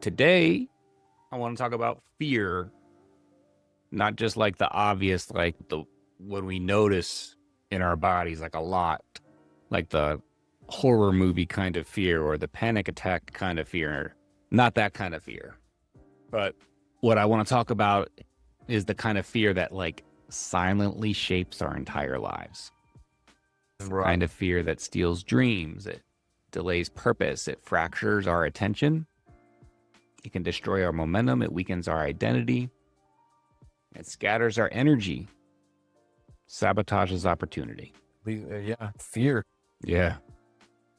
Today, I want to talk about fear, not just like the obvious, like the when we notice in our bodies, like a lot, like the horror movie kind of fear or the panic attack kind of fear. Not that kind of fear. But what I want to talk about is the kind of fear that like silently shapes our entire lives. It's the Right. kind of fear that steals dreams, it delays purpose, it fractures our attention, it can destroy our momentum, it weakens our identity, it scatters our energy, sabotages opportunity. Yeah, fear. Yeah.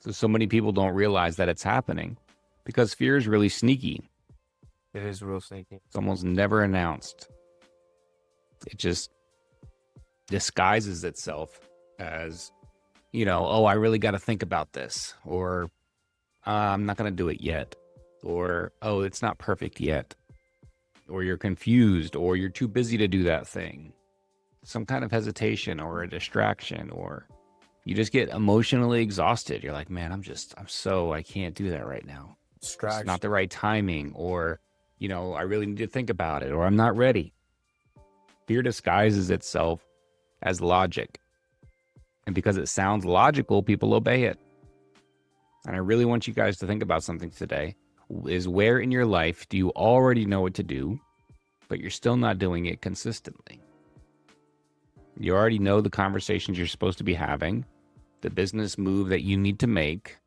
So many people don't realize that it's happening because fear is really sneaky. It is real sneaky. It's almost never announced. It just disguises itself as, oh, I really got to think about this, or I'm not going to do it yet, or, oh, it's not perfect yet, or you're confused, or you're too busy to do that thing. Some kind of hesitation or a distraction, or you just get emotionally exhausted. You're like, man, I can't do that right now. It's not the right timing, or, I really need to think about it, or I'm not ready. Fear disguises itself as logic. And because it sounds logical, people obey it. And I really want you guys to think about something today, is where in your life do you already know what to do, but you're still not doing it consistently? You already know the conversations you're supposed to be having, the business move that you need to make,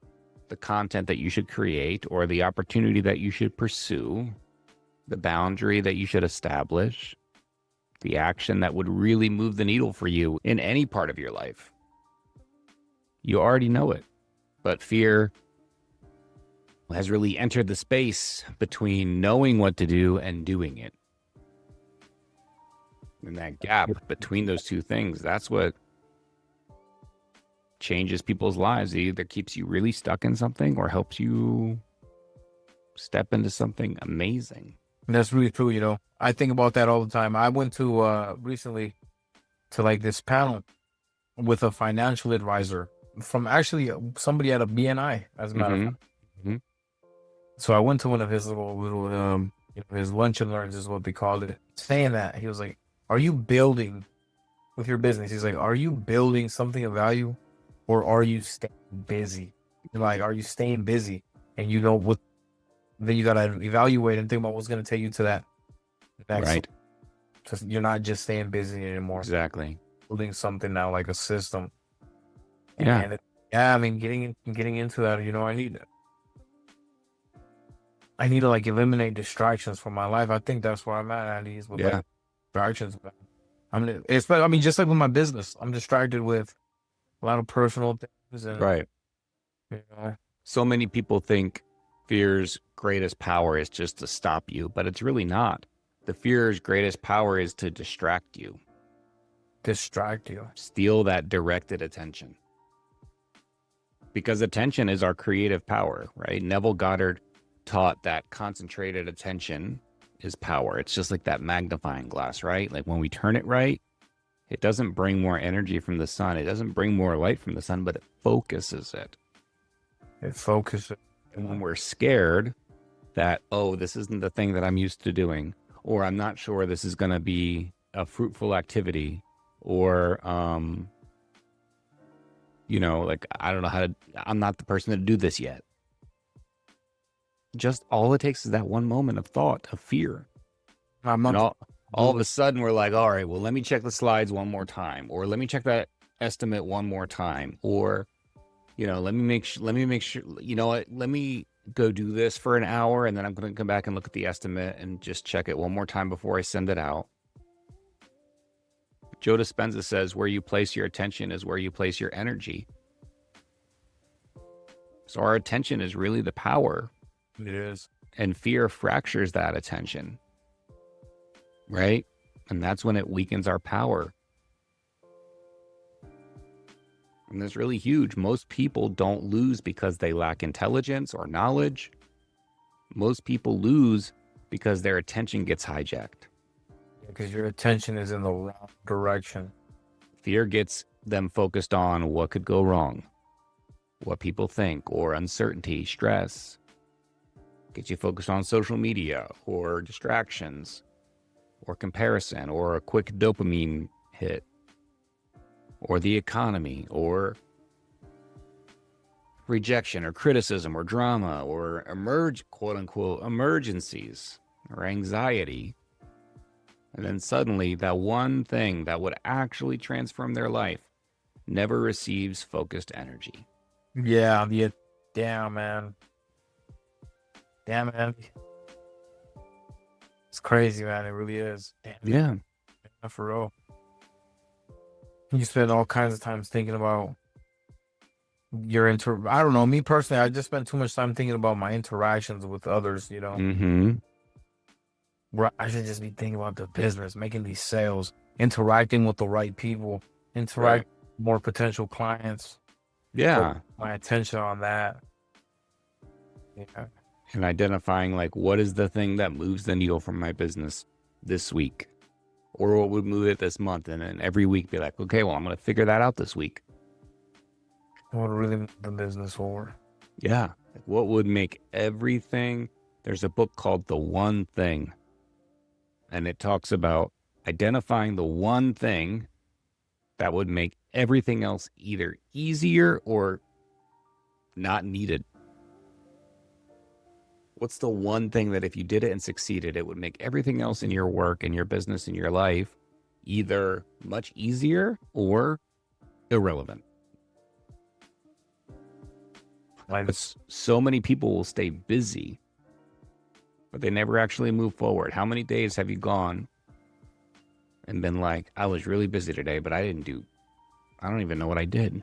the content that you should create, or the opportunity that you should pursue, the boundary that you should establish, the action that would really move the needle for you in any part of your life. You already know it, but fear has really entered the space between knowing what to do and doing it. And that gap between those two things, that's what changes people's lives. It either keeps you really stuck in something or helps you step into something amazing. That's really true. I think about that all the time. I went to recently to like this panel with a financial advisor from actually somebody at a BNI, as a matter of fact. Mm-hmm. So I went to one of his little his lunch and learns is what they called it. Saying that, he was like, "Are you building with your business?" He's like, "Are you building something of value, or are you staying busy? Like, are you staying busy and what?" Then you gotta evaluate and think about what's gonna take you to that next. Right. So you're not just staying busy anymore. Exactly. Building something now, like a system. Yeah. And I mean, getting into that, I need to like eliminate distractions from my life. I think that's where I'm at ease with like distractions. I mean, just like with my business, I'm distracted with a lot of personal things and Right. you know, So many people think fear's greatest power is just to stop you, but it's really not. The fear's greatest power is to distract you, distract you. steal that directed attention. Because attention is our creative power, right? Neville Goddard taught that concentrated attention is power. It's just like that magnifying glass, right? Like when we turn it right, it doesn't bring more energy from the sun. It doesn't bring more light from the sun, but it focuses it. It focuses. And when we're scared that, oh, this isn't the thing that I'm used to doing, or I'm not sure this is going to be a fruitful activity, or, like, I don't know I'm not the person to do this yet. Just all it takes is that one moment of thought, of fear. I'm not. And all of a sudden we're like, all right, well, let me check the slides one more time, or let me check that estimate one more time, or, let me make sure, you know what, let me go do this for an hour, and then I'm going to come back and look at the estimate and just check it one more time before I send it out. Joe Dispenza says, where you place your attention is where you place your energy. So our attention is really the power. It is. And fear fractures that attention, right? And that's when it weakens our power. And that's really huge. Most people don't lose because they lack intelligence or knowledge. Most people lose because their attention gets hijacked. Because your attention is in the wrong direction. Fear gets them focused on what could go wrong, what people think, or uncertainty, stress. Gets you focused on social media or distractions or comparison or a quick dopamine hit or the economy or rejection or criticism or drama or quote unquote emergencies or anxiety. And then suddenly that one thing that would actually transform their life never receives focused energy. Yeah, yeah. Damn, man. Damn, man. It's crazy, man. It really is. Damn, Yeah. for real. You spend all kinds of times thinking about I don't know, me personally, I just spend too much time thinking about my interactions with others, Mm-hmm. where I should just be thinking about the business, making these sales, interacting with the right people, Right. interact with more potential clients, focus Yeah. my attention on that. Yeah. And identifying like what is the thing that moves the needle from my business this week or what would move it this month. And then every week be like, okay, well, I'm going to figure that out this week. What really move the business forward. Yeah. Like what would make everything? There's a book called The One Thing, and it talks about identifying the one thing that would make everything else either easier or not needed. What's the one thing that if you did it and succeeded, it would make everything else in your work and your business and your life either much easier or irrelevant? Like, But so many people will stay busy, but they never actually move forward. How many days have you gone and been like, I was really busy today, but I don't even know what I did.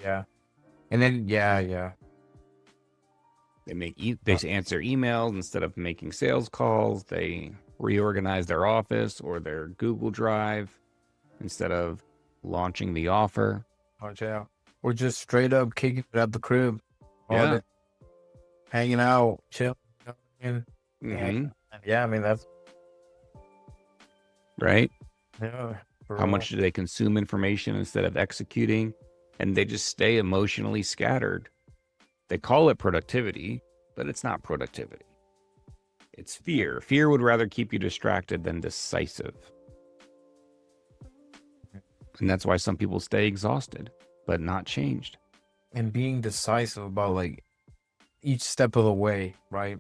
yeah. And then, yeah. They answer emails instead of making sales calls. They reorganize their office or their Google Drive instead of launching the offer. Watch out. Or just straight up kicking it at the crib all Yeah. day, hanging out, chilling. And Mm-hmm. yeah, I mean, that's, Right. yeah, for How real. much do they consume information instead of executing? And they just stay emotionally scattered. They call it productivity, but it's not productivity. It's fear. Fear would rather keep you distracted than decisive. And that's why some people stay exhausted, but not changed. And being decisive about like each step of the way, right?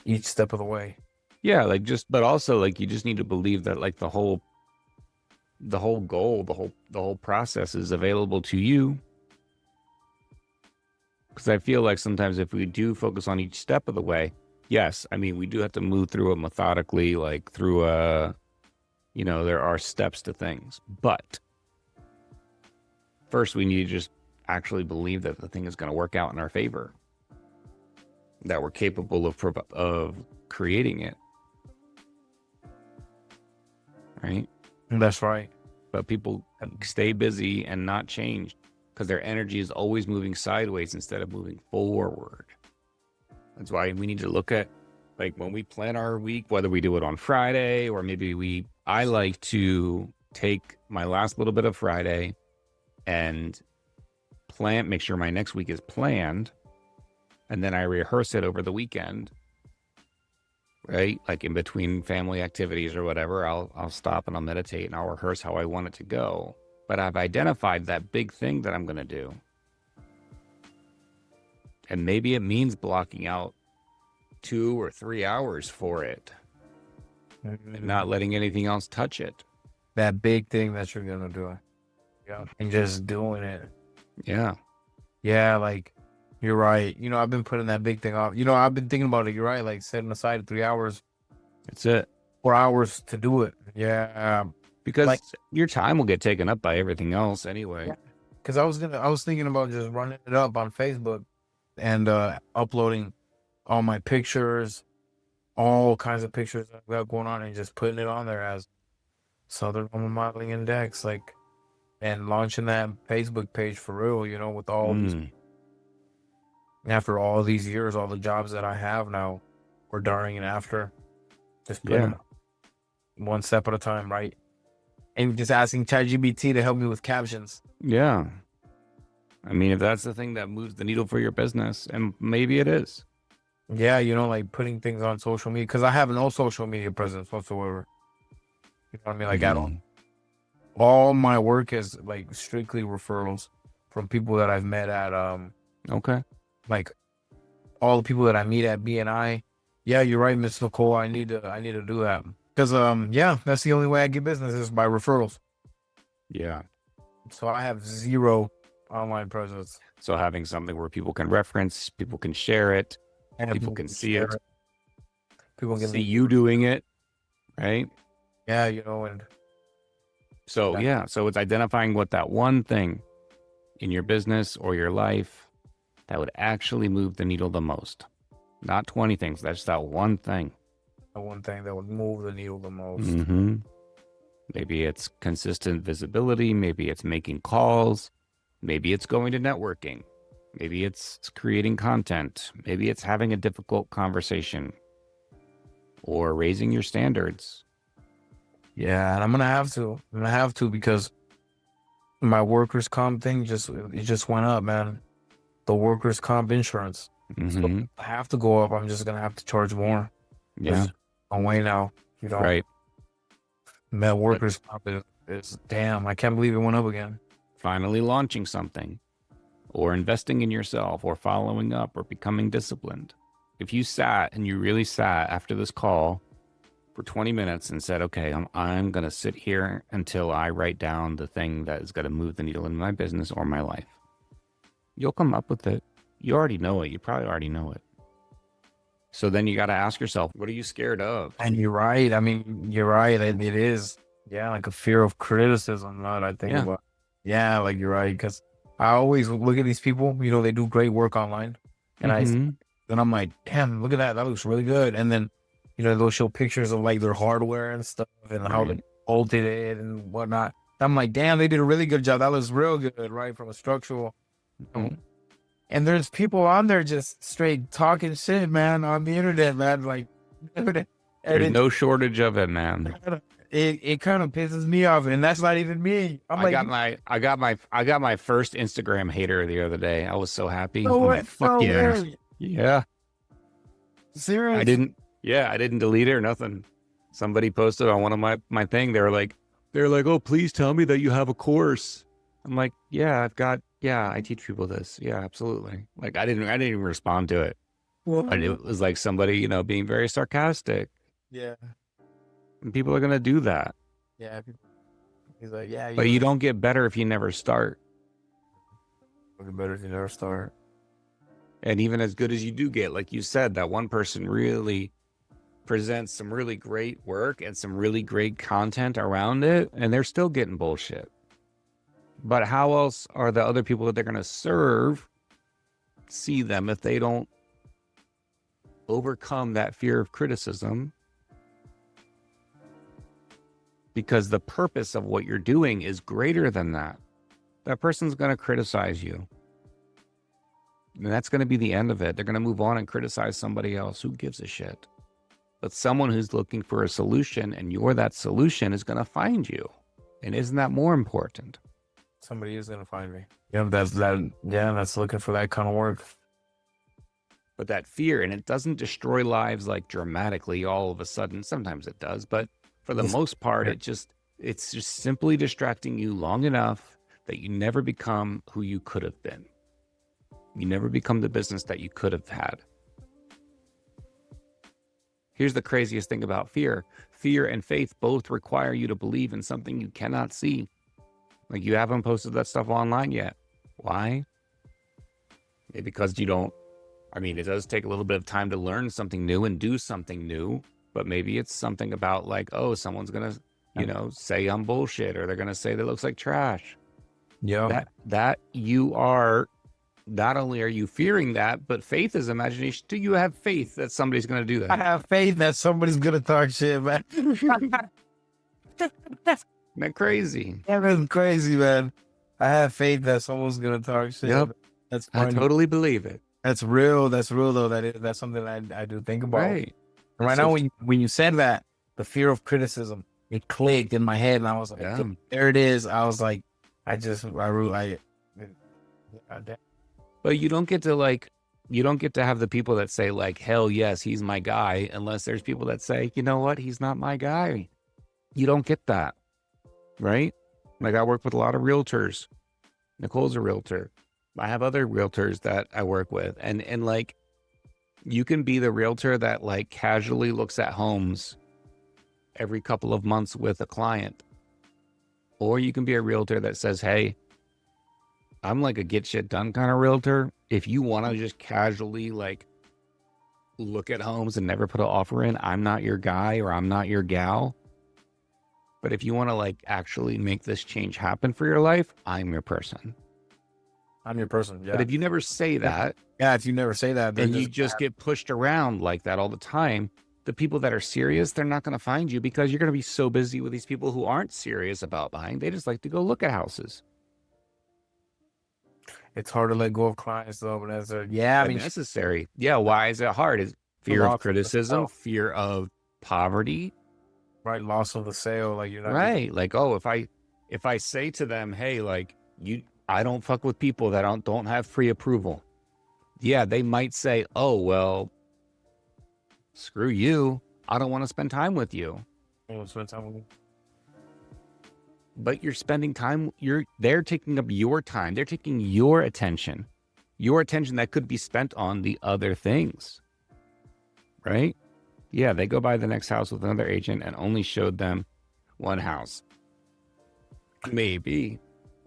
Each step of the way. Yeah, but also like you just need to believe that like the whole goal, the whole process is available to you. Because I feel like sometimes if we do focus on each step of the way, yes, I mean we do have to move through it methodically, like through there are steps to things. But first we need to just actually believe that the thing is going to work out in our favor. That we're capable of creating it. Right? That's right. But people stay busy and not change because their energy is always moving sideways instead of moving forward. That's why we need to look at like when we plan our week, whether we do it on Friday or maybe I like to take my last little bit of Friday and make sure my next week is planned. And then I rehearse it over the weekend, right? Like in between family activities or whatever, I'll stop and I'll meditate and I'll rehearse how I want it to go. But I've identified that big thing that I'm going to do. And maybe it means blocking out 2 or 3 hours for it and not letting anything else touch it. That big thing that you're gonna do. Yeah. And just doing it. Yeah. Yeah, like you're right. I've been putting that big thing off. I've been thinking about it. You're right. Like setting aside 3 hours, That's it. 4 hours to do it. Yeah. Because Like, your time will get taken up by everything else anyway. yeah. Because I was thinking about just running it up on Facebook and uploading all my pictures, all kinds of pictures I've got going on, and just putting it on there as Southern Woman Modeling Index, like, and launching that Facebook page for real, with all these, after all these years, all the jobs that I have now, or during and after, just putting them one step at a time, right? And just asking ChatGPT to help me with captions. Yeah. I mean, if that's the thing that moves the needle for your business, and maybe it is. Yeah, you know, like putting things on social media because I have no social media presence whatsoever. You know what I mean? Like at all. Mhm. All my work is like strictly referrals from people that I've met at Okay. like all the people that I meet at BNI. Yeah, you're right, Miss Nicole. I need to do that. Because yeah, that's the only way I get business is by referrals. Yeah. So I have zero online presence. So having something where people can reference, people can share it, And people people can can see share it, it. People can see leave. you doing it, right? Yeah, you know, and So that, yeah, so it's identifying what that one thing in your business or your life that would actually move the needle the most. Not 20 things, that's that one thing. the one thing that would move the needle the most. Mm-hmm. Maybe it's consistent visibility, maybe it's making calls, maybe it's going to networking, maybe it's creating content, maybe it's having a difficult conversation or raising your standards. Yeah, and I'm gonna have to. I'm gonna have to because my workers' comp thing just went up, man. The workers' comp insurance. So Mm-hmm. I have to go up. I'm just gonna have to charge more. Yeah, There's no way now. You know, right. man, But workers' comp is damn. I can't believe it went up again. finally launching something or investing in yourself or following up or becoming disciplined. If you sat and you really sat after this call for 20 minutes and said, okay, I'm going to sit here until I write down the thing that is going to move the needle in my business or my life, you'll come up with it. You already know it. You probably already know it. So then you got to ask yourself, what are you scared of? And you're right. I mean, you're right. It is. Yeah, like a fear of criticism. Now that I think Yeah. about. Yeah, like you're right. Because I always look at these people. You know, they do great work online, and Mm-hmm. then I'm like, damn, look at that. That looks really good. And then, you know, they'll show pictures of like their hardware and stuff and how they Right. bolted it and whatnot. I'm like, damn, they did a really good job. That looks real good, right? From a structural. Mm-hmm. And there's people on there just straight talking shit, man, on the internet, man. Like, and There's it no shortage of it, man. it kind of pisses me off, and that's not even me. I'm like, I got my first Instagram hater the other day. I was so happy. no I'm way, like, fuck no yeah. way, Yeah. I serious. didn't I didn't delete it or nothing. Somebody posted on one of my thing. They were like, oh, please tell me that you have a course. I'm like, yeah, I teach people this. Yeah, absolutely. Like I didn't even respond to it. But What? it was like somebody, being very sarcastic. Yeah, And people are gonna do that. yeah. He's like, yeah, But you you look don't get better if you never start. better if you never start. And even as good as you do get, like you said, that one person really presents some really great work and some really great content around it, and they're still getting bullshit. But how else are the other people that they're going to serve see them if they don't overcome that fear of criticism? Because the purpose of what you're doing is greater than that. That person's going to criticize you. And that's going to be the end of it. They're going to move on and criticize somebody else. Who gives a shit? But someone who's looking for a solution and you're that solution is going to find you. And isn't that more important? Somebody is gonna find me. Yeah, that's that. Yeah, that's looking for that kind of work. But that fear, and it doesn't destroy lives like dramatically all of a sudden. Sometimes it does, but for the It's most part, it's just simply distracting you long enough that you never become who you could have been. You never become the business that you could have had. Here's the craziest thing about fear. Fear and faith both require you to believe in something you cannot see. Like you haven't posted that stuff online yet. Why? Maybe because you don't. I mean, it does take a little bit of time to learn something new and do something new, but maybe it's something about like, oh, someone's going to, say I'm bullshit, or they're going to say that looks like trash. yeah. That you are, not only are you fearing that, but faith is imagination. Do you have faith that somebody's going to do I that? have faith that somebody's gonna talk shit, man. Isn't that crazy? That is crazy, man. I have faith that someone's gonna talk shit. Yep. That's I funny. totally believe it. That's real. That's real though. That's something I do think about. Right. And right So, now, when you said that, the fear of criticism, it clicked in my head, and I was like, yeah. there it is. I was like, God damn. But you don't get to have the people that say like, hell yes, he's my guy, unless there's people that say, you know what, he's not my guy. You don't get that, right? Like I work with a lot of realtors. Nicole's a realtor. I have other realtors that I work with. And like you can be the realtor that like casually looks at homes every couple of months with a client. Or you can be a realtor that says, hey, I'm like a get shit done kind of realtor. If you want to just casually like look at homes and never put an offer in, I'm not your guy or I'm not your gal. But if you want to like actually make this change happen for your life, I'm your person. I'm your person. But Yeah. if you never say that, Yeah. If you never say that, they're and you just just get pushed around like that all the time, the people that are serious, they're not going to find you because you're going to be so busy with these people who aren't serious about buying. They just like to go look at houses. it's hard to let go of clients though, but that's a yeah. I But mean, necessary. Yeah. Why is it hard? Is the fear of loss of the criticism, sale, fear of poverty, right? Loss of the sale, like you're not getting. right? Like, oh, if I say to them, hey, like I don't fuck with people that don't have pre-approval. Yeah, they might say, oh, well, screw you. I don't want to spend time with you. You know, spend time with me. But you're spending time, they're taking up your time. They're taking your attention that could be spent on the other things. Right? Yeah, they go by the next house with another agent and only showed them one house. Maybe.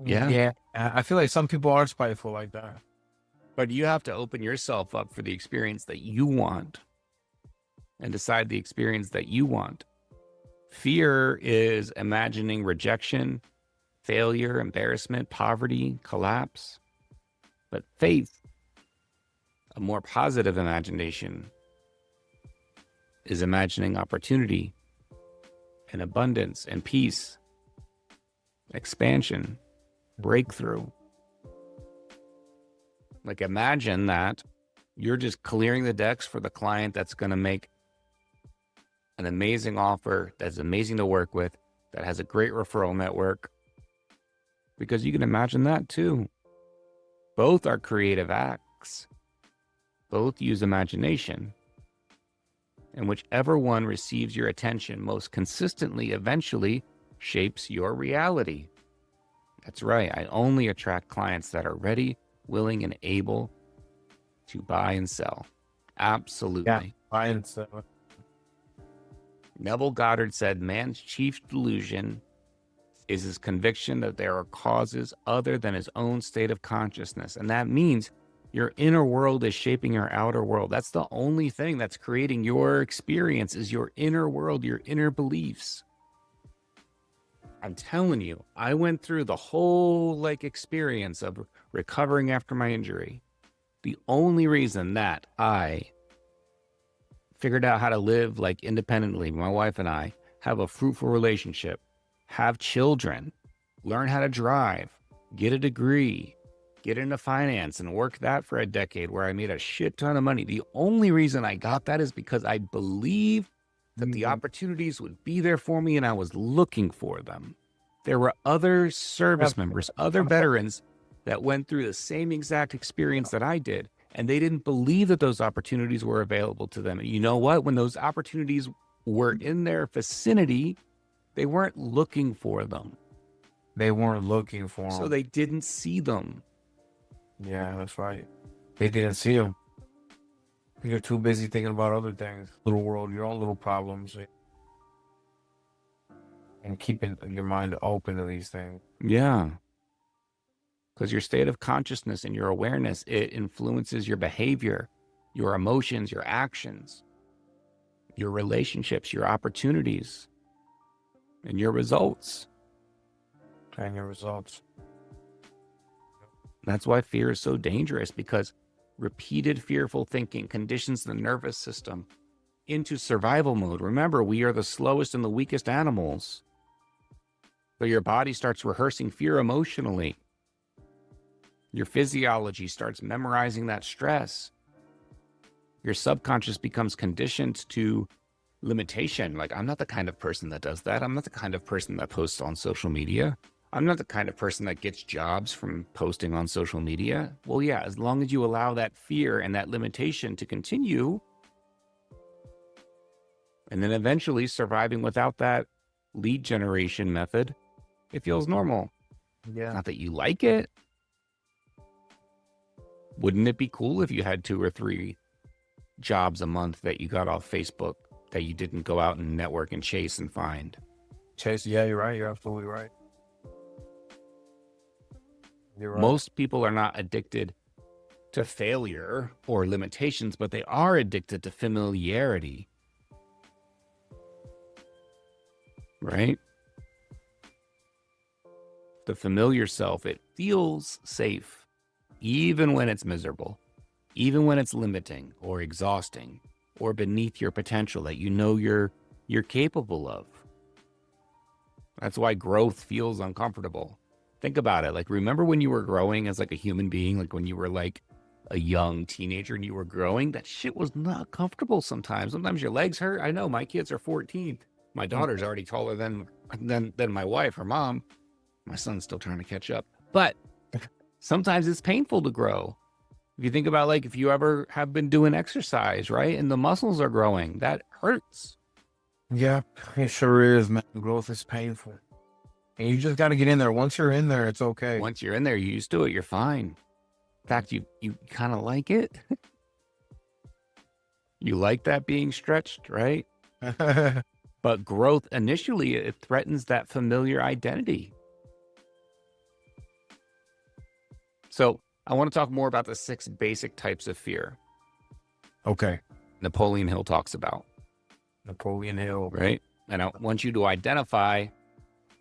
Yeah. Yeah, I feel like some people are spiteful like that. But you have to open yourself up for the experience that you want and decide the experience that you want. Fear is imagining rejection, failure, embarrassment, poverty, collapse. But faith, a more positive imagination, is imagining opportunity and abundance and peace, expansion, breakthrough. Like imagine that you're just clearing the decks for the client that's going to make an amazing offer, that's amazing to work with, that has a great referral network. Because you can imagine that too. Both are creative acts. Both use imagination. And whichever one receives your attention most consistently eventually shapes your reality. That's right. I only attract clients that are ready, willing, and able to buy and sell. Absolutely. Yeah, buy and sell. Neville Goddard said, man's chief delusion is his conviction that there are causes other than his own state of consciousness. And that means your inner world is shaping your outer world. That's the only thing that's creating your experience is your inner world, your inner beliefs. I'm telling you, I went through the whole like experience of recovering after my injury. The only reason that I figured out how to live like independently, my wife and I have a fruitful relationship, have children, learn how to drive, get a degree, get into finance and work that for a decade where I made a shit ton of money. The only reason I got that is because I believed that the opportunities would be there for me and I was looking for them. There were other service members, other veterans that went through the same exact experience that I did, and they didn't believe that those opportunities were available to them. And you know what? When those opportunities were in their vicinity, they weren't looking for them. They weren't looking for them. So they didn't see them. Yeah, that's right. They didn't see them. You're too busy thinking about other things. Little world, your own little problems. And keeping your mind open to these things. Yeah. Because your state of consciousness and your awareness, it influences your behavior, your emotions, your actions, your relationships, your opportunities, and your results. And your results. That's why fear is so dangerous, because repeated fearful thinking conditions the nervous system into survival mode. Remember, we are the slowest and the weakest animals. So your body starts rehearsing fear emotionally. Your physiology starts memorizing that stress. Your subconscious becomes conditioned to limitation. Like, I'm not the kind of person that does that. I'm not the kind of person that posts on social media. I'm not the kind of person that gets jobs from posting on social media. Well, yeah, as long as you allow that fear and that limitation to continue, and then eventually surviving without that lead generation method, it feels normal. Yeah. Not that you like it. Wouldn't it be cool if you had 2 or 3 jobs a month that you got off Facebook that you didn't go out and network and chase and find? Chase, yeah, you're right. You're absolutely right. You're right. Most people are not addicted to failure or limitations, but they are addicted to familiarity. Right? The familiar self, it feels safe, even when it's miserable, even when it's limiting or exhausting or beneath your potential that you know you're capable of. That's why growth feels uncomfortable. Think about it. Like, remember when you were growing as like a human being, like when you were like a young teenager and you were growing, that shit was not comfortable sometimes. Sometimes your legs hurt. I know, my kids are 14. My daughter's already taller than my wife, her mom. My son's still trying to catch up. But sometimes it's painful to grow. If you think about, like, if you ever have been doing exercise, right, and the muscles are growing, that hurts. Yeah, it sure is, man. Growth is painful. And you just got to get in there. Once you're in there, it's okay. Once you're in there, you're used to it, you're fine. In fact, you kind of like it. You like that being stretched, right? But growth, initially, it threatens that familiar identity. So I want to talk more about the 6 basic types of fear. Okay. Napoleon Hill talks about. Napoleon Hill. Right? And I want you to identify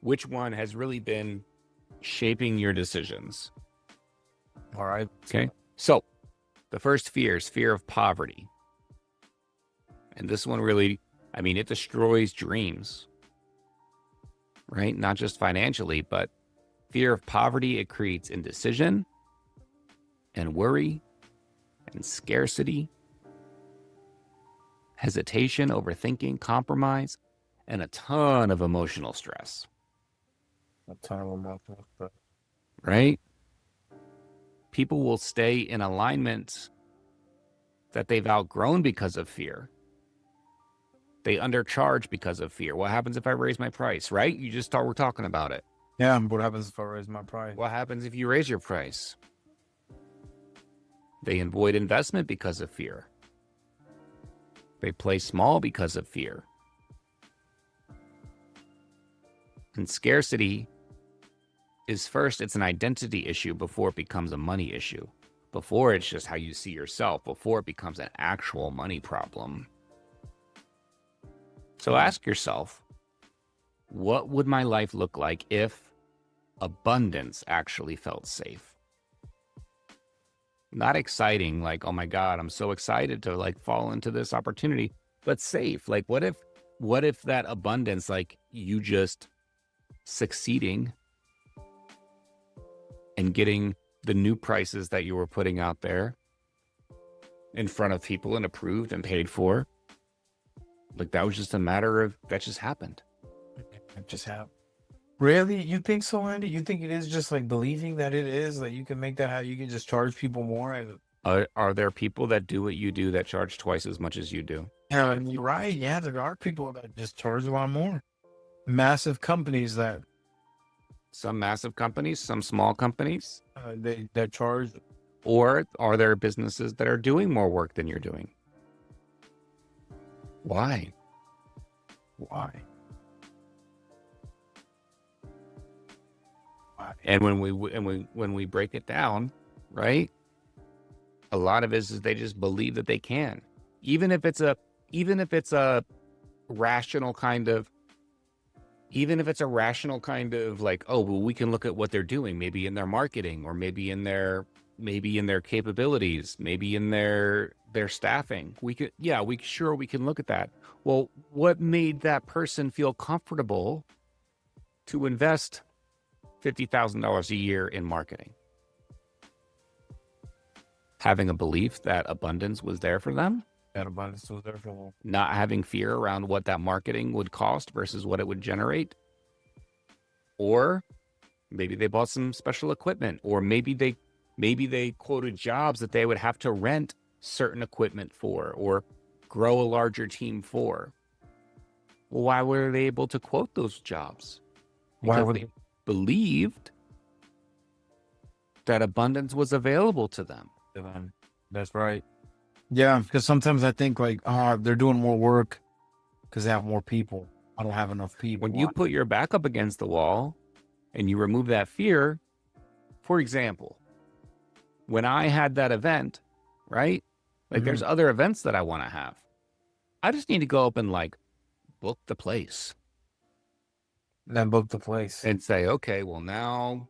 which one has really been shaping your decisions. All right. Okay. So the first fear is fear of poverty. And this one really, I mean, it destroys dreams, right? Not just financially, but fear of poverty, it creates indecision and worry and scarcity, hesitation, overthinking, compromise, and a ton of emotional stress. A ton of emotional stress. Right? People will stay in alignments that they've outgrown because of fear. They undercharge because of fear. What happens if I raise my price, right? We're talking about it. Yeah, what happens if I raise my price? What happens if you raise your price? They avoid investment because of fear. They play small because of fear. And scarcity is first, it's an identity issue before it becomes a money issue. Before it's just how you see yourself, before it becomes an actual money problem. So ask yourself, what would my life look like if abundance actually felt safe? Not exciting, like, oh my God, I'm so excited to like fall into this opportunity, but safe. Like, what if that abundance, like you just succeeding and getting the new prices that you were putting out there in front of people and approved and paid for, like that was just a matter of, that just happened. It just happened. Really? You think so, Andy? You think it is just like believing that it is, that you can make that how you can just charge people more? Are there people that do what you do that charge twice as much as you do? Yeah, you're right. Yeah, there are people that just charge a lot more. Massive companies that Some massive companies, some small companies, that charge. or are there businesses that are doing more work than you're doing? Why? Why? And when we break it down, right? A lot of it is they just believe that they can, even if it's a rational kind of, like, oh, well, we can look at what they're doing, maybe in their marketing, or maybe in their capabilities, maybe in their staffing. We can look at that. Well, what made that person feel comfortable to invest $50,000 a year in marketing? Having a belief that abundance was there for them. That abundance was there for them. Not having fear around what that marketing would cost versus what it would generate. Or Maybe they bought some special equipment, or maybe they quoted jobs that they would have to rent certain equipment for or grow a larger team for. Well, why were they able to quote those jobs? Why Because would they believed that abundance was available to them. That's right. Yeah, because sometimes I think like, they're doing more work because they have more people. I don't have enough people. When you put your back up against the wall and you remove that fear, for example, when I had that event, right? Like there's other events that I want to have. I just need to go up and like book the place Then book the place. and say, okay, well, now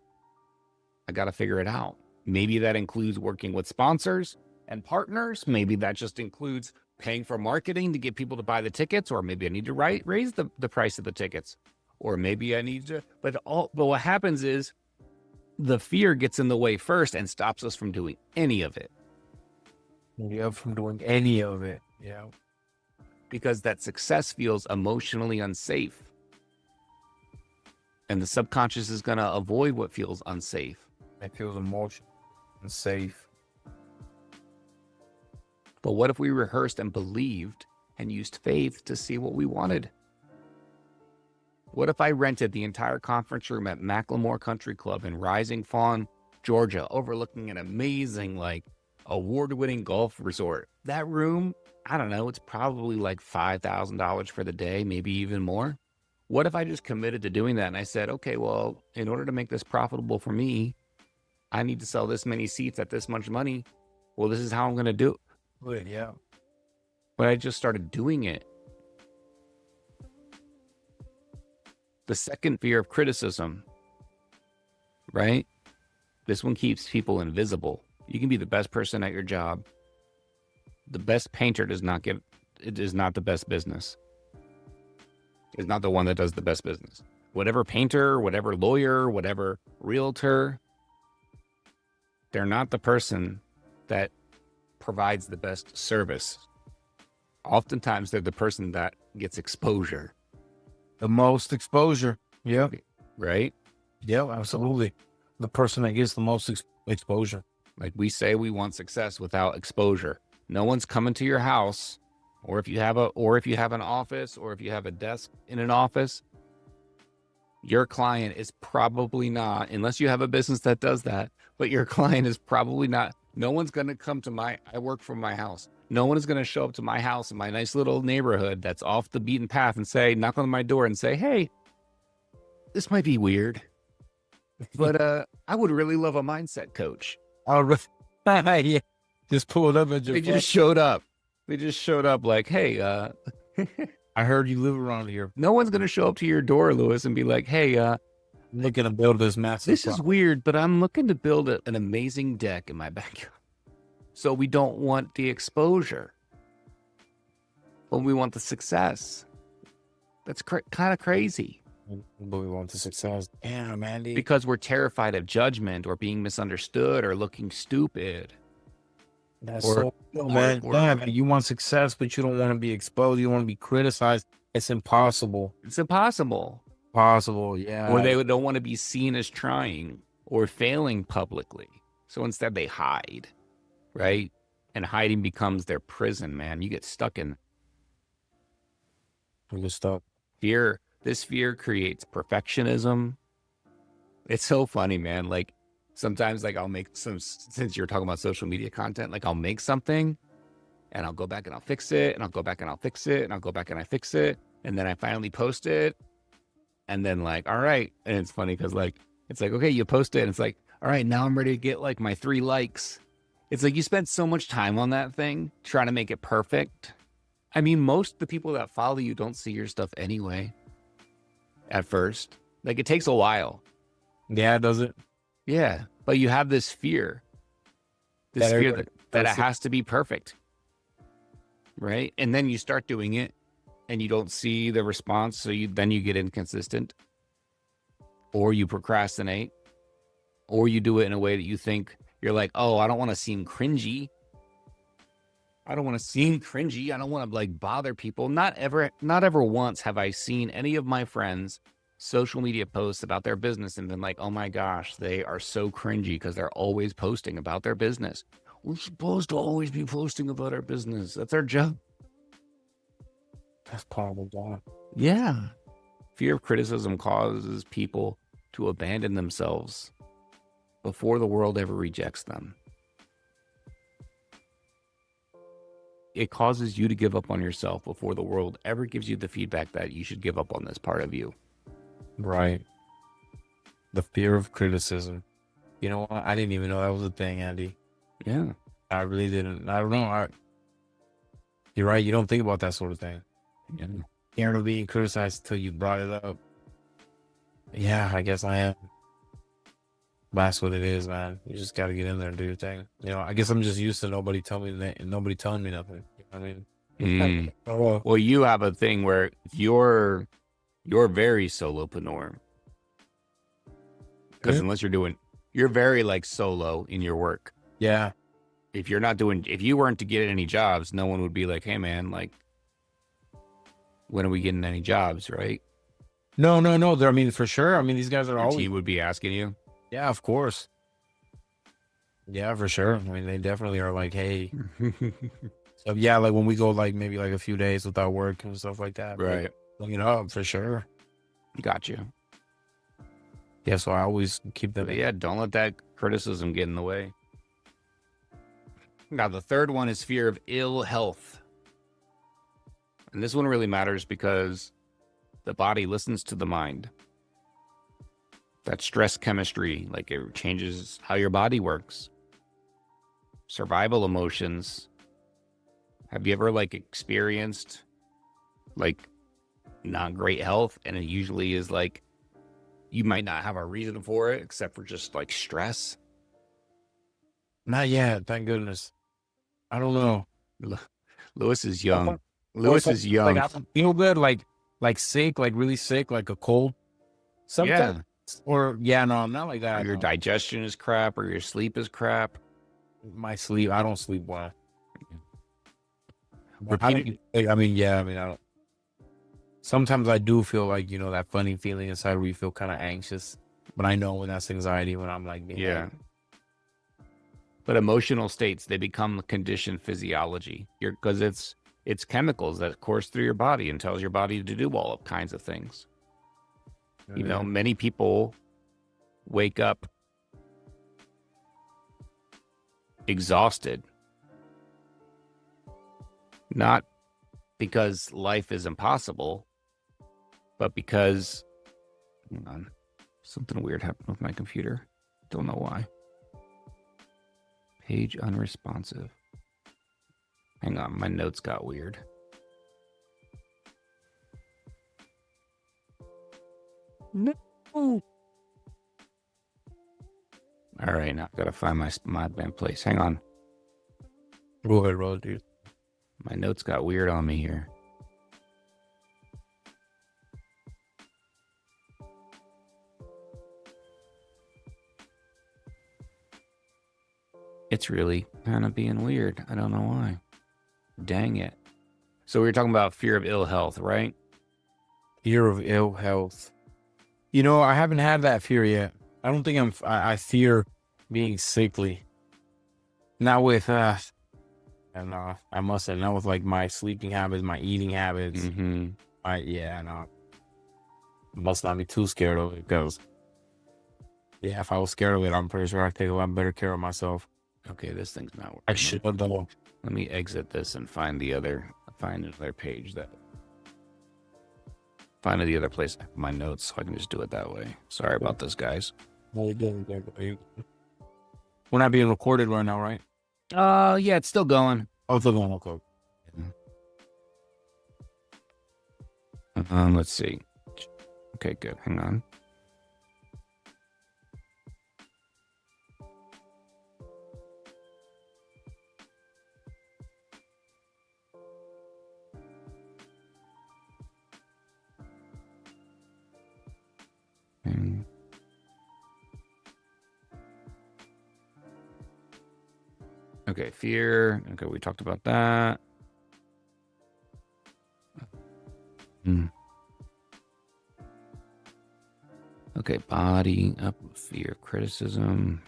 I got to figure it out. Maybe that includes working with sponsors and partners. Maybe that just includes paying for marketing to get people to buy the tickets, or maybe I need to raise the price of the tickets, or maybe I need to, but what happens is the fear gets in the way first and stops us from doing any of it. Yeah, from doing any of it. Yeah. Because that success feels emotionally unsafe. And the subconscious is going to avoid what feels unsafe. It feels emotional and safe. But what if we rehearsed and believed and used faith to see what we wanted? What if I rented the entire conference room at Macklemore Country Club in Rising Fawn, Georgia, overlooking an amazing, like, award-winning golf resort? That room, I don't know, it's probably like $5,000 for the day, maybe even more. What if I just committed to doing that and I said, okay, well, in order to make this profitable for me, I need to sell this many seats at this much money. Well, this is how I'm going to do it. Good, yeah. But I just started doing it. The second fear of criticism, right? This one keeps people invisible. You can be the best person at your job. The best painter it is not the best business. It's not the one that does the best business. Whatever painter, whatever lawyer, whatever realtor, they're not the person that provides the best service. Oftentimes, they're the person that gets exposure. The most exposure. Yeah. Right? Yeah, absolutely. The person that gets the most exposure. Like we say, we want success without exposure. No one's coming to your house, or if you have an office, or if you have a desk in an office, your client is probably not, unless you have a business that does that, but your client is probably not. No one's going to come to I work from my house. No one is going to show up to my house in my nice little neighborhood that's off the beaten path and knock on my door and say, hey, this might be weird, but I would really love a mindset coach. Yeah. Just pulled up at your They just showed up. They just showed up like, hey, I heard you live around here. No one's going to show up to your door, Lewis, and be like, hey, looking to build this massive. This is weird, but I'm looking to build an amazing deck in my backyard. So we don't want the exposure, but we want the success. That's kind of crazy. But we want the success. Damn, Andy. Because we're terrified of judgment or being misunderstood or looking stupid. That's man. You want success, but you don't want to be exposed. You don't want to be criticized. It's impossible. It's impossible. Possible, yeah. Or they don't want to be seen as trying or failing publicly. So instead they hide, right? And hiding becomes their prison, man. You get stuck in. You get stuck. Fear. This fear creates perfectionism. It's so funny, man. like sometimes I'll make since you're talking about social media content, like I'll make something and I'll go back and I'll fix it and I'll go back and I'll fix it and I'll go back and I fix it. And then I finally post it. And then all right. And it's funny because it's like, okay, you post it and it's like, all right, now I'm ready to get my 3 likes. It's like you spent so much time on that thing trying to make it perfect. I mean, most of the people that follow you don't see your stuff anyway at first. It takes a while. Yeah, does it? Yeah. But you have this fear. This fear that it has to be perfect. Right? And then you start doing it and you don't see the response. So then you get inconsistent, or you procrastinate, or you do it in a way that you think you're like, oh, I don't want to seem cringy. I don't want to bother people. Not ever once have I seen any of my friends social media posts about their business and been like, oh my gosh, they are so cringy because they're always posting about their business. We're supposed to always be posting about our business. That's our job. That's part of the job. Yeah. Fear of criticism causes people to abandon themselves before the world ever rejects them. It causes you to give up on yourself before the world ever gives you the feedback that you should give up on this part of you. Right. The fear of criticism. You know what? I didn't even know that was a thing, Andy. Yeah. I really didn't. I don't know. You're right. You don't think about that sort of thing. Yeah. Fear of being criticized until you brought it up. Yeah, I guess I am. That's what it is, man. You just got to get in there and do your thing. I guess I'm just used to nobody telling me nothing. You know what I mean? Mm. Oh, Well, you have a thing where you're very solopreneur. Because unless you're very like solo in your work. yeah. If you weren't to get any jobs, no one would be like, hey man, like, when are we getting any jobs, right? No. I mean, for sure. I mean, these guys are Your always. team would be asking you. Yeah, of course. Yeah, for sure. I mean, they definitely are like, hey. So yeah, like when we go like maybe like a few days without work and stuff like that. Right. Looking up for sure. Got you. Yeah, so I always keep them. But yeah, don't let that criticism get in the way. Now, the third one is fear of ill health. And this one really matters because the body listens to the mind. That stress chemistry, like it changes how your body works. Survival emotions. Have you ever like experienced like not great health? And it usually is like you might not have a reason for it except for just like stress. Not yet, thank goodness. I don't know. Lewis is young. Or Lewis is young. Like I don't feel good, like sick, like really sick, like a cold. Sometimes. Yeah. Or yeah, no, I'm not like Or that. your No. digestion is crap or your sleep is crap. My sleep, I don't sleep well. Repeated. I mean, yeah, I mean, I don't. Sometimes I do feel like, that funny feeling inside where you feel kind of anxious. But I know when that's anxiety, when I'm like, Yeah. But emotional states, they become conditioned physiology. Because it's chemicals that course through your body and tells your body to do all kinds of things. Many people wake up exhausted. Not because life is impossible, but because, hang on, something weird happened with my computer. Don't know why. Page unresponsive. Hang on, my notes got weird. No. All right, now I've got to find my band place. Hang on. Go ahead, roll, dude. My notes got weird on me here. It's really kind of being weird. I don't know why. Dang it. So we were talking about fear of ill health, right? Fear of ill health. I haven't had that fear yet. I don't think I fear being sickly. Not with, and I must say, not with like my sleeping habits, my eating habits. Mm-hmm. Must not be too scared of it because, yeah, if I was scared of it, I'm pretty sure I'd take a lot better care of myself. Okay, this thing's not working. I should though. Let me exit this and find another page find the other place I have my notes so I can just do it that way. Sorry about this, guys. We're not being recorded right now, right? Yeah, it's still going. Oh, it's still going. Okay. Let's see. Okay, good. Hang on. Okay, fear. Okay, we talked about that. Okay, body, up, fear, criticism.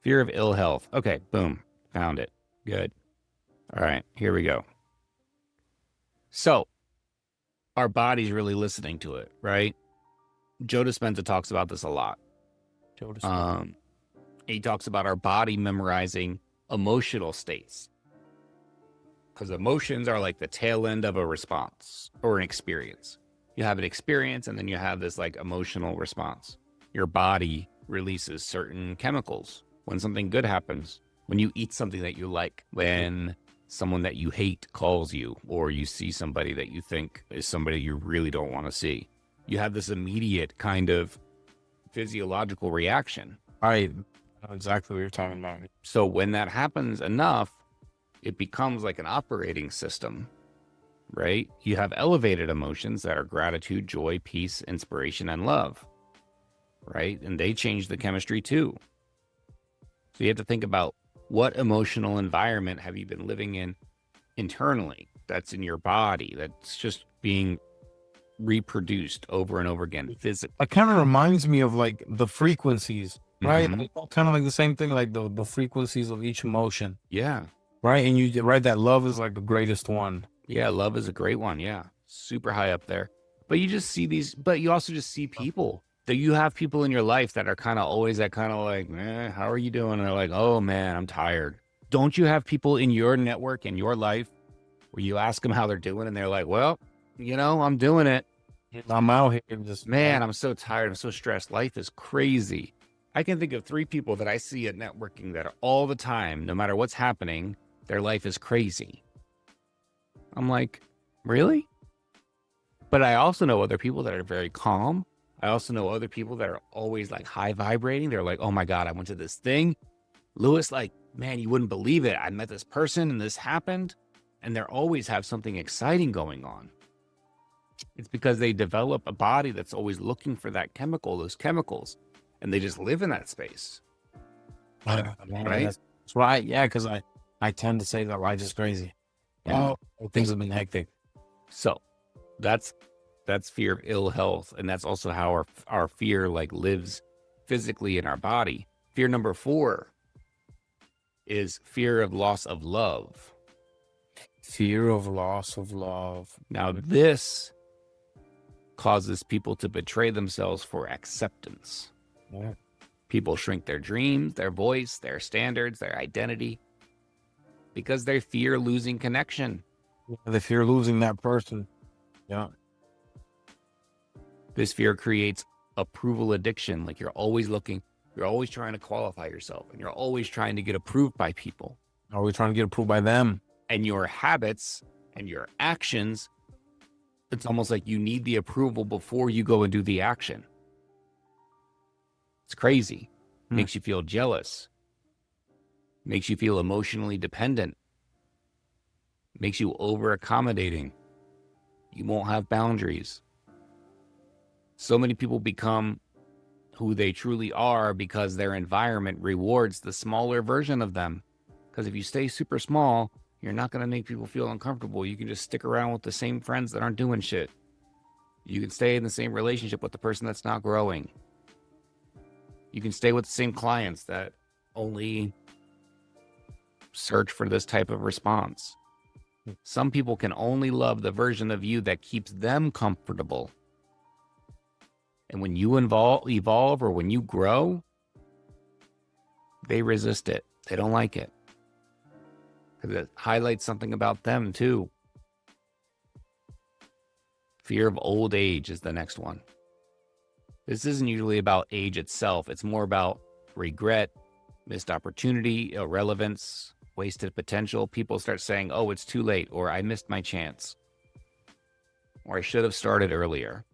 Fear of ill health. Okay, boom, found it. Good. All right, here we go. So our body's really listening to it, right? Joe Dispenza talks about this a lot. Joe Dispenza. Um, he talks about our body memorizing emotional states because emotions are like the tail end of a response or an experience. You have an experience and then you have this like emotional response. Your body releases certain chemicals when something good happens, when you eat something that you like, when someone that you hate calls you, or you see somebody that you think is somebody you really don't want to see. You have this immediate kind of physiological reaction. I know exactly what you're talking about. So when that happens enough, it becomes like an operating system, right? You have elevated emotions that are gratitude, joy, peace, inspiration, and love, right? And they change the chemistry too. So you have to think about what emotional environment have you been living in internally that's in your body that's just being reproduced over and over again physically. It kind of reminds me of like the frequencies, right? Mhm. Kind of like the same thing, like the frequencies of each emotion, Yeah. right? And you right that love is like the greatest one. Yeah. Love is a great one. Yeah. Super high up there. But you just see these, but you also just see people that you have people in your life that are kind of always that kind of like, how are you doing? And they're like, oh man, I'm tired. Don't you have people in your network, in your life, where you ask them how they're doing and they're like, well, I'm doing it. I'm out here just Man, I'm so tired. I'm so stressed. Life is crazy. I can think of 3 people that I see at networking that are all the time, no matter what's happening, their life is crazy. I'm like, really? But I also know other people that are very calm. I also know other people that are always like high vibrating. They're like, oh my God, I went to this thing. Lewis, like, man, you wouldn't believe it. I met this person and this happened. And they always have something exciting going on. It's because they develop a body that's always looking for that chemical, those chemicals, and they just live in that space. man, Right? that's right. Yeah, because I tend to say that life is crazy. Yeah. Oh, things have been hectic. So that's fear of ill health. And that's also how our fear like lives physically in our body. Fear number 4 is fear of loss of love. Fear of loss of love. Now, this causes people to betray themselves for acceptance. Yeah. People shrink their dreams, their voice, their standards, their identity because they fear losing connection. They fear losing that person. Yeah. This fear creates approval addiction. Like you're always looking, you're always trying to qualify yourself and you're always trying to get approved by people. Are we trying to get approved by them? And your habits and your actions, it's almost like you need the approval before you go and do the action. It's crazy. Makes you feel jealous. Makes you feel emotionally dependent. Makes you over accommodating. You won't have boundaries. So many people become who they truly are because their environment rewards the smaller version of them. Because if you stay super small, you're not going to make people feel uncomfortable. You can just stick around with the same friends that aren't doing shit. You can stay in the same relationship with the person that's not growing. You can stay with the same clients that only search for this type of response. Some people can only love the version of you that keeps them comfortable. And when you evolve or when you grow, they resist it. They don't like it. Because it highlights something about them too. Fear of old age is the next one. This isn't usually about age itself. It's more about regret, missed opportunity, irrelevance, wasted potential. People start saying, oh, it's too late, or I missed my chance, or I should have started earlier.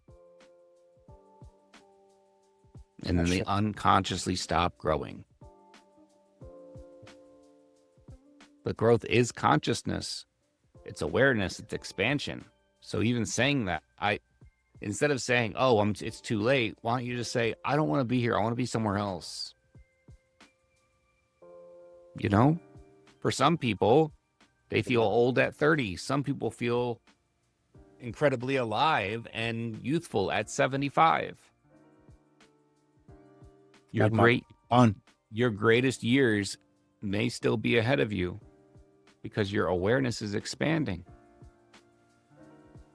And then they unconsciously stop growing. But growth is consciousness. It's awareness. It's expansion. So even saying that, instead of saying, oh, it's too late, why don't you just say, I don't want to be here. I want to be somewhere else. You know? For some people, they feel old at 30. Some people feel incredibly alive and youthful at 75. Like my aunt. Your greatest years may still be ahead of you because your awareness is expanding.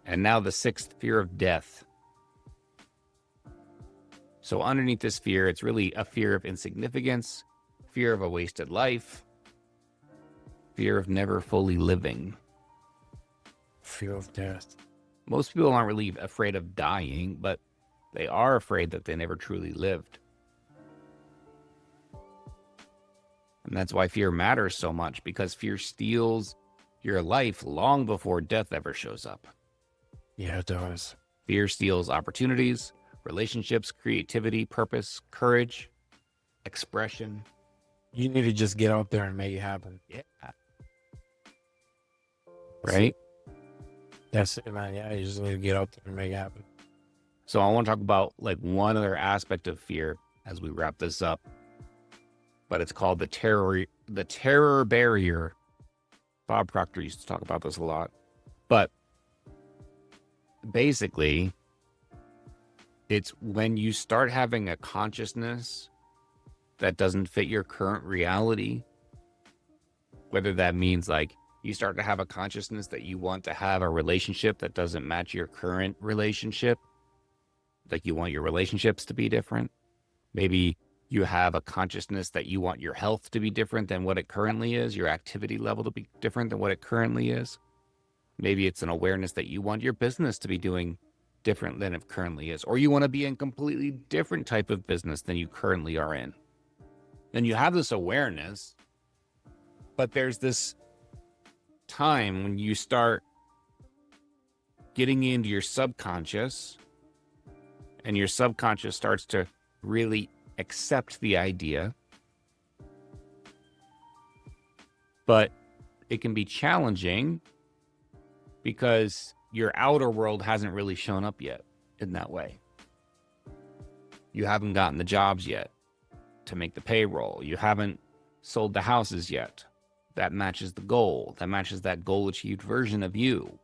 And now the sixth, fear of death. So underneath this fear, it's really a fear of insignificance, fear of a wasted life, fear of never fully living. Fear of death. Most people aren't really afraid of dying, but they are afraid that they never truly lived. And that's why fear matters so much, because fear steals your life long before death ever shows up. Yeah, it does. Fear steals opportunities, relationships, creativity, purpose, courage, expression. You need to just get out there and make it happen. Yeah. Right? That's it, man. Yeah, you just need to get out there and make it happen. So I want to talk about like one other aspect of fear as we wrap this up. But it's called the terror barrier. Bob Proctor used to talk about this a lot. But basically, it's when you start having a consciousness that doesn't fit your current reality, whether that means like you start to have a consciousness that you want to have a relationship that doesn't match your current relationship, like you want your relationships to be different. Maybe you have a consciousness that you want your health to be different than what it currently is, your activity level to be different than what it currently is. Maybe it's an awareness that you want your business to be doing different than it currently is, or you want to be in a completely different type of business than you currently are in. Then you have this awareness, but there's this time when you start getting into your subconscious, and your subconscious starts to really accept the idea, but it can be challenging because your outer world hasn't really shown up yet in that way. You haven't gotten the jobs yet to make the payroll. You haven't sold the houses yet. That matches the goal. That matches that goal achieved version of you.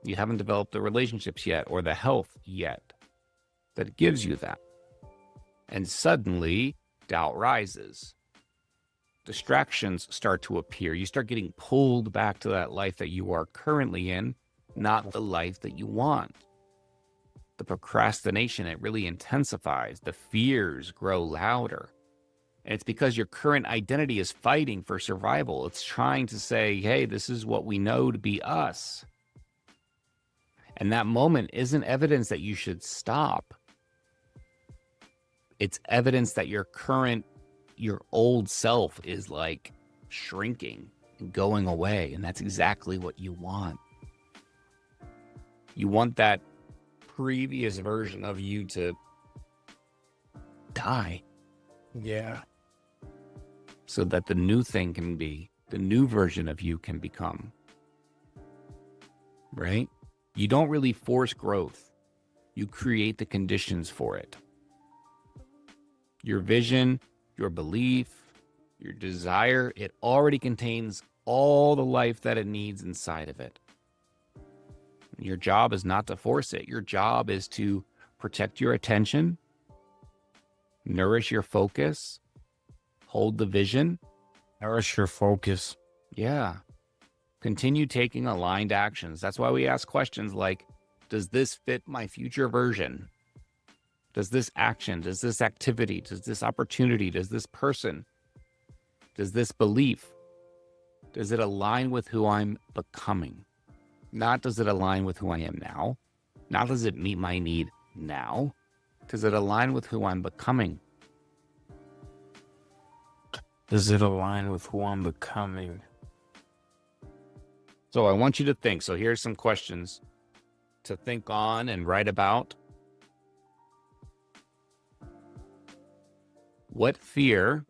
You haven't developed the relationships yet or the health yet that gives you that. And suddenly, doubt rises. Distractions start to appear. You start getting pulled back to that life that you are currently in, not the life that you want. The procrastination, it really intensifies. The fears grow louder. And it's because your current identity is fighting for survival. It's trying to say, hey, this is what we know to be us. And that moment isn't evidence that you should stop. It's evidence that your old self is like shrinking and going away. And that's exactly what you want. You want that previous version of you to die. Yeah. So that the new thing can be, the new version of you can become. Right? You don't really force growth. You create the conditions for it. Your vision, your belief, your desire, it already contains all the life that it needs inside of it. Your job is not to force it. Your job is to protect your attention, nourish your focus, hold the vision. Nourish your focus. Yeah. Continue taking aligned actions. That's why we ask questions like, does this fit my future version? Does this action, does this activity, does this opportunity, does this person, does this belief, does it align with who I'm becoming? Not does it align with who I am now? Not does it meet my need now? Does it align with who I'm becoming? Does it align with who I'm becoming? So I want you to think. So here's some questions to think on and write about. What fear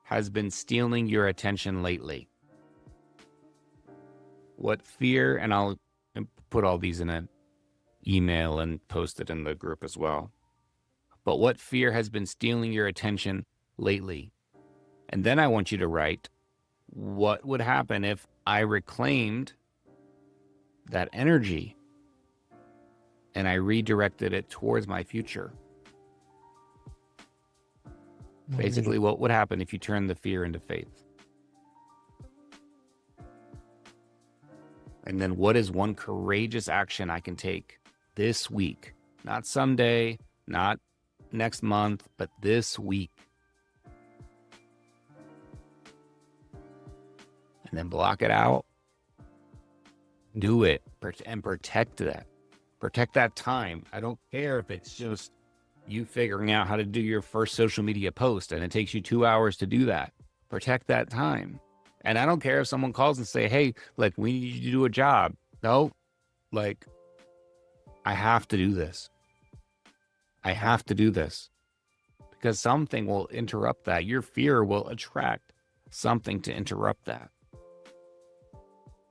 has been stealing your attention lately? What fear, and I'll put all these in an email and post it in the group as well. But what fear has been stealing your attention lately? And then I want you to write, what would happen if I reclaimed that energy and I redirected it towards my future? Basically, what would happen if you turn the fear into faith? And then what is one courageous action I can take this week? Not someday, not next month, but this week. And then block it out. Do it and protect that. Protect that time. I don't care if it's just you figuring out how to do your first social media post and it takes you 2 hours to do that. Protect that time. And I don't care if someone calls and say, hey, like, we need you to do a job. No, like, I have to do this. I have to do this. Because something will interrupt that. Your fear will attract something to interrupt that.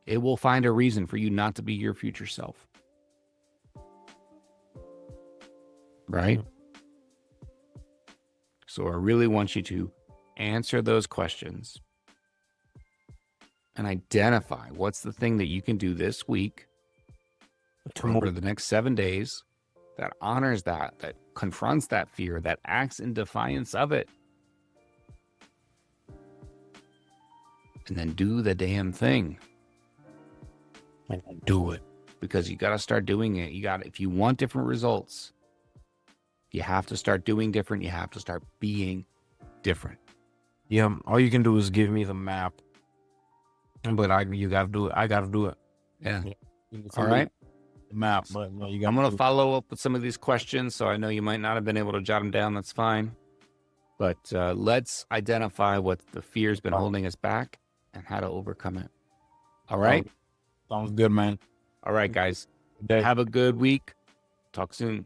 It will find a reason for you not to be your future self. Right? So I really want you to answer those questions and identify what's the thing that you can do this week or the next 7 days that honors that confronts that fear, that acts in defiance of it. And then do the damn thing. And do it. Because you got to start doing it. If you want different results, you have to start doing different. You have to start being different. Yeah, all you can do is give me the map. But you gotta do it. I gotta do it. Yeah. All right. The map, but you got. I'm gonna follow up with some of these questions, so I know you might not have been able to jot them down. That's fine. But let's identify what the fear's been holding us back and how to overcome it. All right. Sounds good, man. All right, guys. Have a good week. Talk soon.